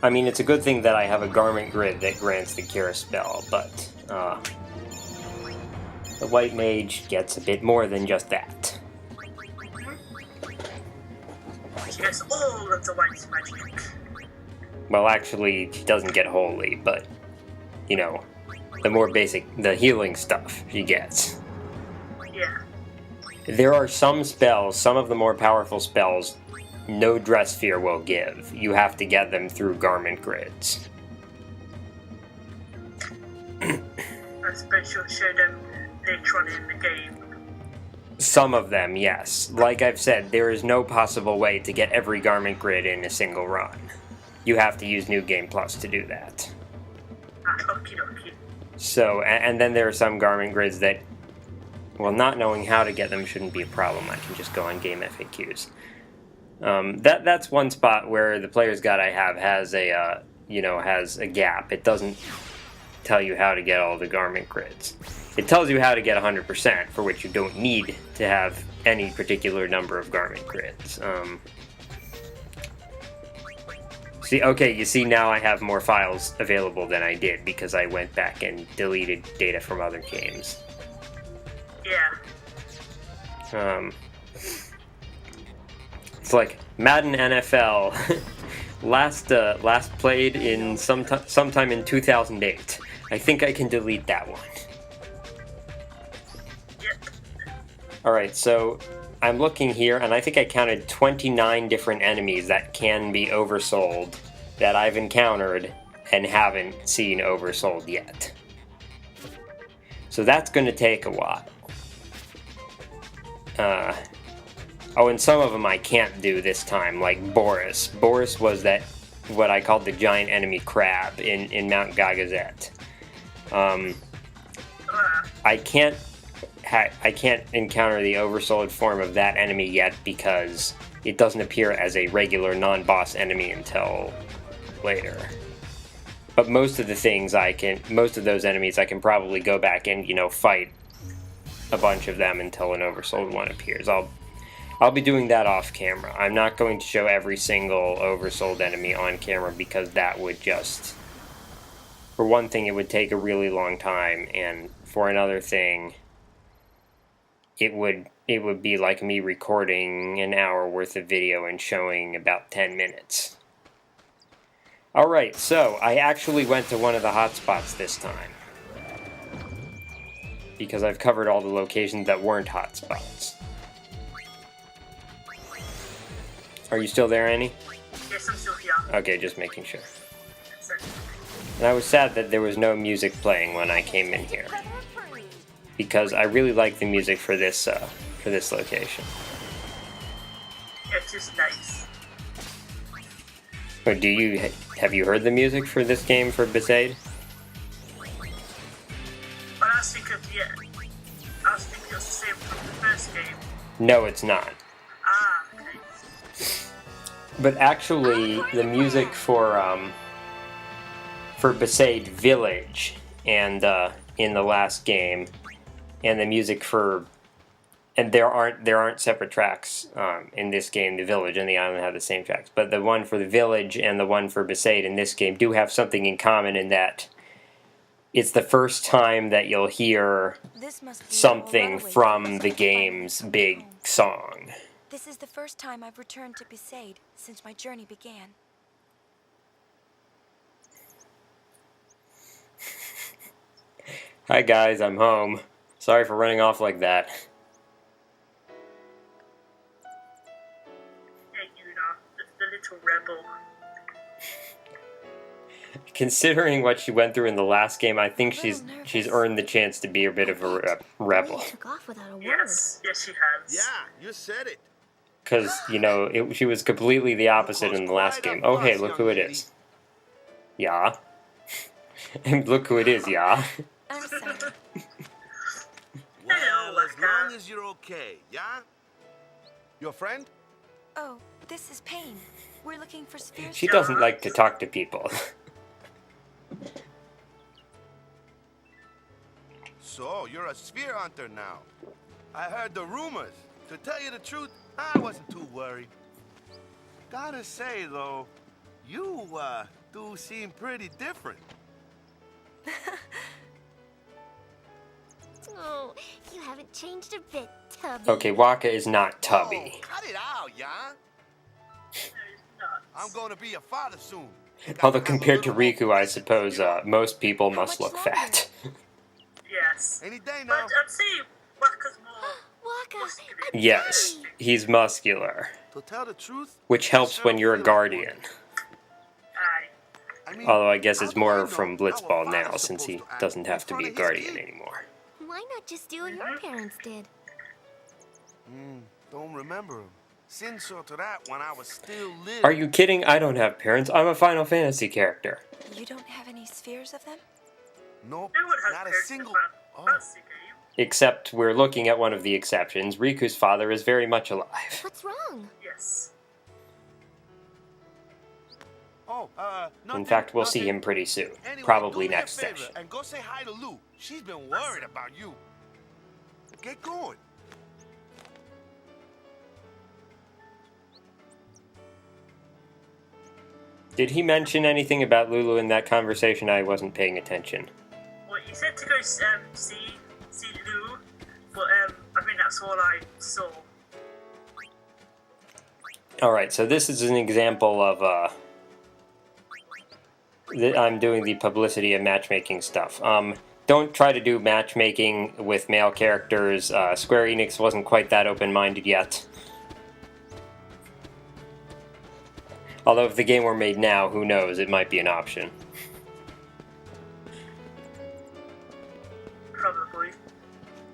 I mean, it's a good thing that I have a garment grid that grants the cure spell, but the white mage gets a bit more than just that. She gets all of the white magic. Well, actually, she doesn't get holy, but, you know, the more basic, the healing stuff she gets. Yeah. There are some spells, some of the more powerful spells, no Dressphere will give. You have to get them through garment grids. I suppose you'll show them later on in the game. Some of them, yes. Like I've said, there is no possible way to get every garment grid in a single run. You have to use New Game Plus to do that. Okie dokie. So, and then there are some garment grids that, well, not knowing how to get them shouldn't be a problem. I can just go on game FAQs. That's one spot where the player's guide I have has a, has a gap. It doesn't tell you how to get all the garment grids. It tells you how to get 100%, for which you don't need to have any particular number of garment grids. You see now I have more files available than I did because I went back and deleted data from other games. Yeah. It's like Madden NFL, last played in sometime in 2008. I think I can delete that one. Yep. Alright, so I'm looking here, and I think I counted 29 different enemies that can be oversold that I've encountered and haven't seen oversold yet. So that's going to take a while. And some of them I can't do this time, like Boris. Boris was what I called the giant enemy crab in Mount Gagazet. I can't encounter the oversold form of that enemy yet because it doesn't appear as a regular non-boss enemy until later. But most of those enemies I can probably go back and, fight a bunch of them until an oversold one appears. I'll be doing that off camera. I'm not going to show every single oversold enemy on camera because that would just... For one thing, it would take a really long time, and for another thing, it would be like me recording an hour worth of video and showing about 10 minutes. Alright, so I actually went to one of the hotspots this time. Because I've covered all the locations that weren't hotspots. Are you still there, Annie? Yes, I'm still here. Okay, just making sure. And I was sad that there was no music playing when I came in here. Because I really like the music for this location. It is nice. But have you heard the music for this game for Besaid? But I was thinking it was the same from the first game. No, it's not. Okay. But actually, the music for Besaid Village and in the last game, and the music and there aren't separate tracks in this game. The village and the island have the same tracks, but the one for the village and the one for Besaid in this game do have something in common in that it's the first time that you'll hear something from the game's big song. This is the first time I've returned to Besaid since my journey began. Hi guys, I'm home. Sorry for running off like that. Hey, Yuna, the little rebel. Considering what she went through in the last game, I think she's earned the chance to be a bit of a rebel. Took off without a word. Yes, she has. Yeah, you said it. Because, she was completely the opposite in the last game. Oh, hey, look who it is. Yeah. Look who it is, yeah. I'm sorry. Well, as long as you're okay, yeah? Your friend? Oh, this is Pain. We're looking for spheres. She doesn't like to talk to people. So, you're a sphere hunter now. I heard the rumors. To tell you the truth, I wasn't too worried. Gotta say, though, you do seem pretty different. Oh, you haven't changed a bit, Tubby. Okay, Wakka is not Tubby. Oh, cut it out, Jan. He's nuts. I'm going to be a father soon. Although compared to Riku, I suppose most people must look fat. Yes. Any day But now. I'd say Wakka's more Waka, muscular. a Yes, baby. he's muscular, To tell the truth, which helps when you're a guardian. Aye. I mean, Although I guess how it's do I more know from how a Blitzball father's now, since he supposed to act doesn't have to in be a front of his guardian kid? anymore. Why not just do what your parents did? Don't remember him. Sin saw to that when I was still little. Are you kidding? I don't have parents. I'm a Final Fantasy character. You don't have any spheres of them? Nope, No one has not a parents single. in Oh, fantasy game. Except we're looking at one of the exceptions. Riku's father is very much alive. What's wrong? Yes. In fact, we'll see him pretty soon. Anyway, Probably do me a next favor session. And go say hi to Lou. She's been worried about you. Get going. Did he mention anything about Lulu in that conversation? I wasn't paying attention. Well, you said to go see Lou, but I think that's all I saw. Alright, so this is an example of, I'm doing the publicity and matchmaking stuff. Don't try to do matchmaking with male characters. Square Enix wasn't quite that open-minded yet. Although if the game were made now, who knows, it might be an option. Probably.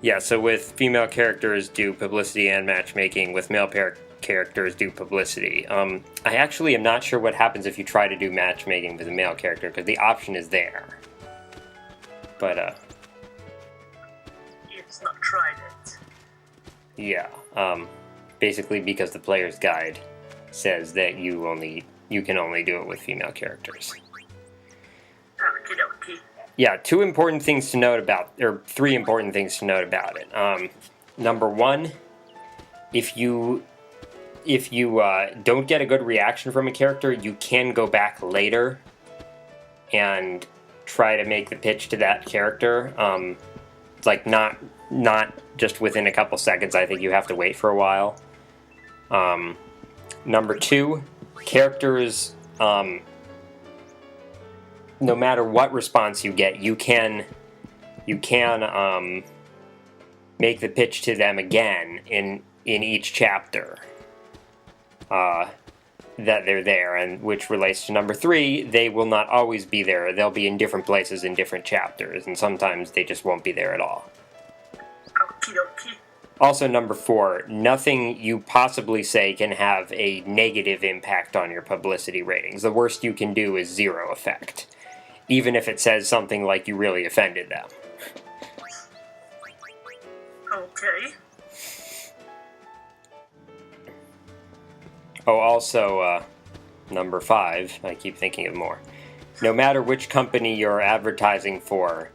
Yeah, so with female characters do publicity and matchmaking, with male characters do publicity. I actually am not sure what happens if you try to do matchmaking with a male character, because the option is there. But, You've not tried it. yeah, basically because the player's guide says that you can only do it with female characters. Okie dokie. Yeah, three important things to note about it. Number one, if you don't get a good reaction from a character, you can go back later and try to make the pitch to that character. It's like not just within a couple seconds. I think you have to wait for a while. Number two, characters, no matter what response you get, you can make the pitch to them again in each chapter that they're there, and which relates to number three, they will not always be there. They'll be in different places in different chapters, and sometimes they just won't be there at all. Okie dokie. Also, number four, nothing you possibly say can have a negative impact on your publicity ratings. The worst you can do is zero effect, even if it says something like you really offended them. Okay. Oh, also, number five, I keep thinking of more. No matter which company you're advertising for,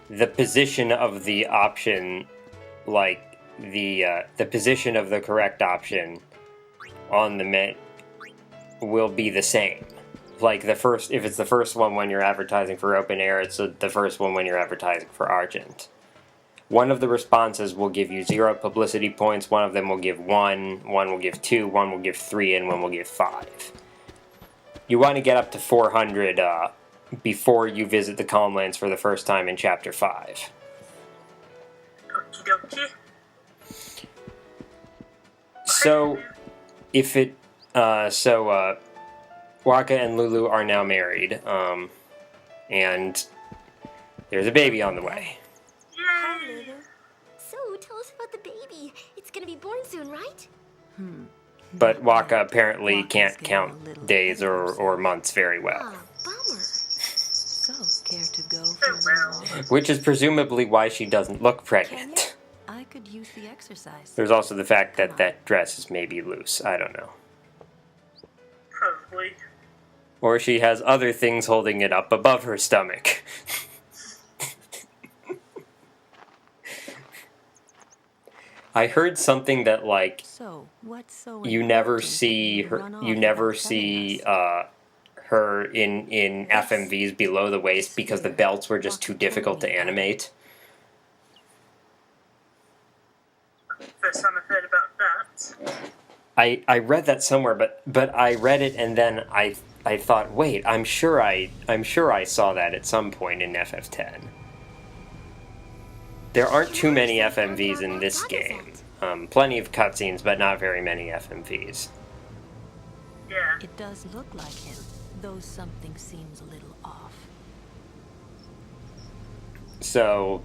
the position of the option, like, the position of the correct option on the menu will be the same. Like if it's the first one when you're advertising for open air, it's the first one when you're advertising for Argent. One of the responses will give you 0 publicity points, one of them will give 1, one will give 2, one will give 3, and one will give 5. You want to get up to 400 before you visit the Calm Lands for the first time in Chapter 5. Okie dokie. So, Wakka and Lulu are now married, and there's a baby on the way. Hi, Yay! Lulu. So, tell us about the baby. It's gonna be born soon, right? But Wakka apparently Wakka's can't getting count a little days ahead of or herself. months very well. Ah, bummer. So, care to go Oh, for a well. little walk? Which is presumably why she doesn't look pregnant. I could use the exercise. There's also the fact that that dress is maybe loose. I don't know. Probably. Or she has other things holding it up above her stomach. I heard something that, like, So, what's so you never important that see you her. run You off never without telling see us? her in FMVs below the waist because the belts were just too difficult to animate. First time I've heard about that. I read that somewhere, but I read it and then I thought, wait, I'm sure I saw that at some point in FF10. There aren't too many FMVs in this game. Plenty of cutscenes, but not very many FMVs. Yeah. It does look like him, though something seems a little off. So,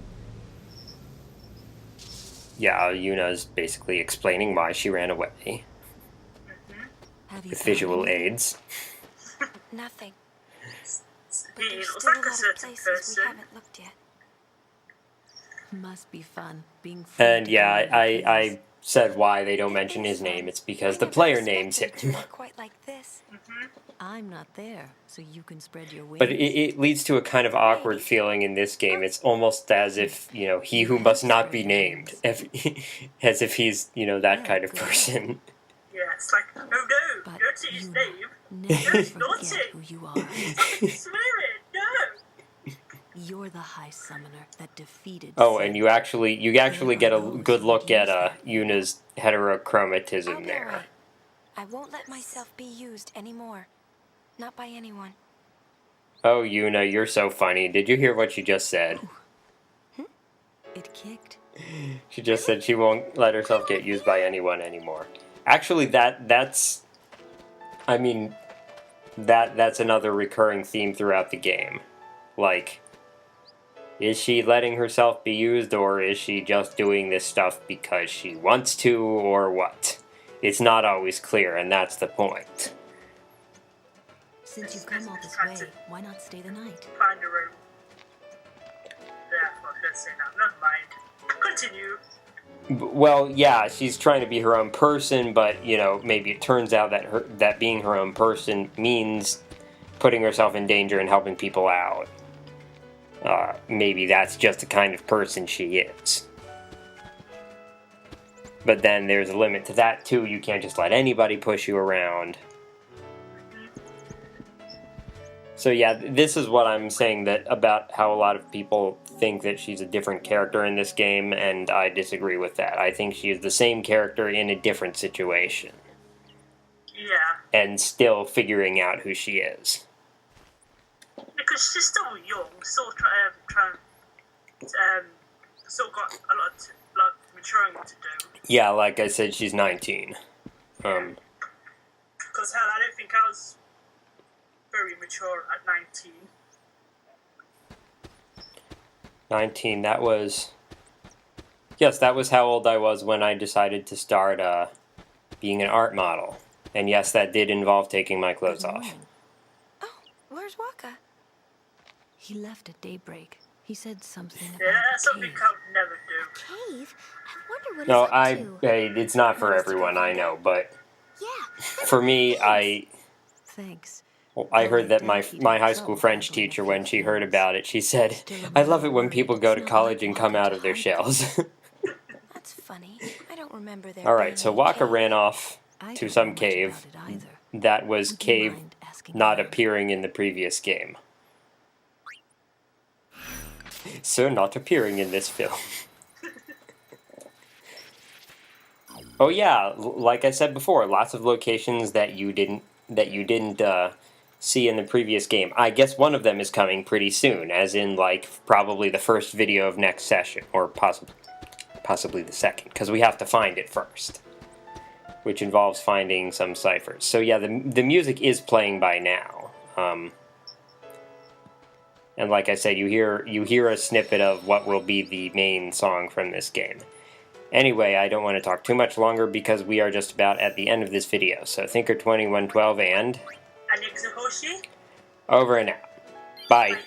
yeah, Yuna's basically explaining why she ran away Have you with found visual anything? aids. Nothing. But He there's looks still a like a lot of certain places person. we haven't looked yet. Must be fun being free And to yeah, go where you I please. said why they don't mention his name. It's because I the never player names expected it him. to look quite like this. I'm not there, so you can spread your wings. But it leads to a kind of awkward feeling in this game. It's almost as if, he who must not be named, as if he's, that kind of person. Yeah, it's like, oh no, But don't say his you name. never That's forget naughty. who you are. Swear it, no. You're the High Summoner that defeated. Oh, Sin. and you actually get a good look at Yuna's heterochromatism I'll be there. alright. I won't let myself be used anymore. Not by anyone. Oh, Yuna, you're so funny. Did you hear what she just said? It kicked. She just said she won't let herself get used by anyone anymore. Actually, that's another recurring theme throughout the game. Like, is she letting herself be used, or is she just doing this stuff because she wants to, or what? It's not always clear, and that's the point. Since you've come all this way, why not stay the night? Find a room. That's what I was going to say now. Never mind. Continue. Well, yeah, she's trying to be her own person, but, maybe it turns out that being her own person means putting herself in danger and helping people out. Maybe that's just the kind of person she is. But then there's a limit to that, too. You can't just let anybody push you around. So yeah, this is what I'm saying about how a lot of people think that she's a different character in this game, and I disagree with that. I think she is the same character in a different situation. Yeah. And still figuring out who she is. Because she's still young, still still got a lot of maturing to do. Yeah, like I said, she's 19. Because hell, I don't think I was very mature at 19. 19, that was... Yes, that was how old I was when I decided to start being an art model. And yes, that did involve taking my clothes Good off. morning. Oh, where's Wakka? He left at daybreak. He said something about Yeah, the that's something cave. I would never do. Cave? I wonder what No, he's up to. hey, it's not for everyone, I know, but Yeah. for me, Thanks. I heard that my high school French teacher, when she heard about it, she said, "I love it when people go to college and come out of their shells." That's funny. I don't remember there Alright, being so any Wakka cave. ran off I to don't some know much cave about it either. that was Would you cave mind asking not around? appearing in the previous game. So not appearing in this film. Oh yeah, like I said before, lots of locations that you didn't see in the previous game. I guess one of them is coming pretty soon, as in like probably the first video of next session, or possibly the second, because we have to find it first, which involves finding some ciphers. So yeah, the music is playing by now. And like I said, you hear a snippet of what will be the main song from this game. Anyway, I don't want to talk too much longer because we are just about at the end of this video. So Thinker2112 and AnniexoHoshi? over and out. Bye.